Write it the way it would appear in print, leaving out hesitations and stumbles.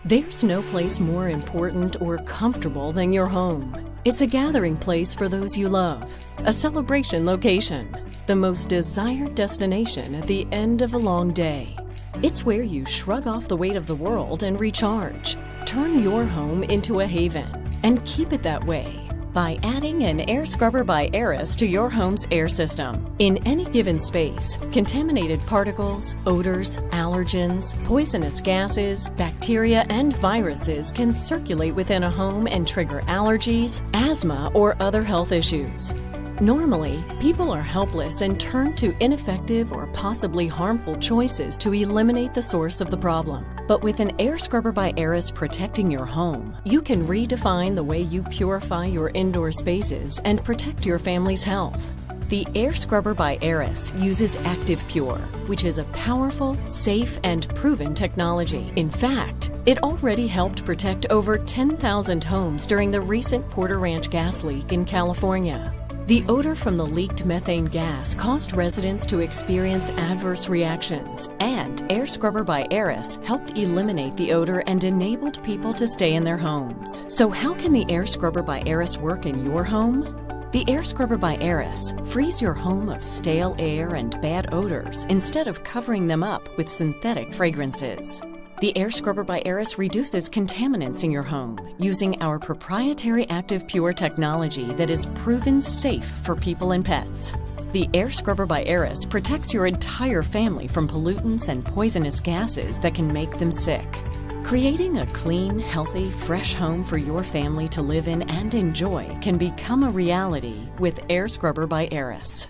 There's no place more important or comfortable than your home. It's a gathering place for those you love, a celebration location, the most desired destination at the end of a long day. It's where you shrug off the weight of the world and recharge. Turn your home into a haven and keep it that way by adding an air scrubber by Aerus to your home's air system. In any given space, contaminated particles, odors, allergens, poisonous gases, bacteria, and viruses can circulate within a home and trigger allergies, asthma, or other health issues. Normally, people are helpless and turn to ineffective or possibly harmful choices to eliminate the source of the problem. But with an air scrubber by Aerus protecting your home, you can redefine the way you purify your indoor spaces and protect your family's health. The air scrubber by Aerus uses ActivePure, which is a powerful, safe, and proven technology. In fact, it already helped protect over 10,000 homes during the recent Porter Ranch gas leak in California. The odor from the leaked methane gas caused residents to experience adverse reactions, and Air Scrubber by Aerus helped eliminate the odor and enabled people to stay in their homes. So how can the Air Scrubber by Aerus work in your home? The Air Scrubber by Aerus frees your home of stale air and bad odors instead of covering them up with synthetic fragrances. The Air Scrubber by Aerus reduces contaminants in your home using our proprietary ActivePure technology that is proven safe for people and pets. The Air Scrubber by Aerus protects your entire family from pollutants and poisonous gases that can make them sick. Creating a clean, healthy, fresh home for your family to live in and enjoy can become a reality with Air Scrubber by Aerus.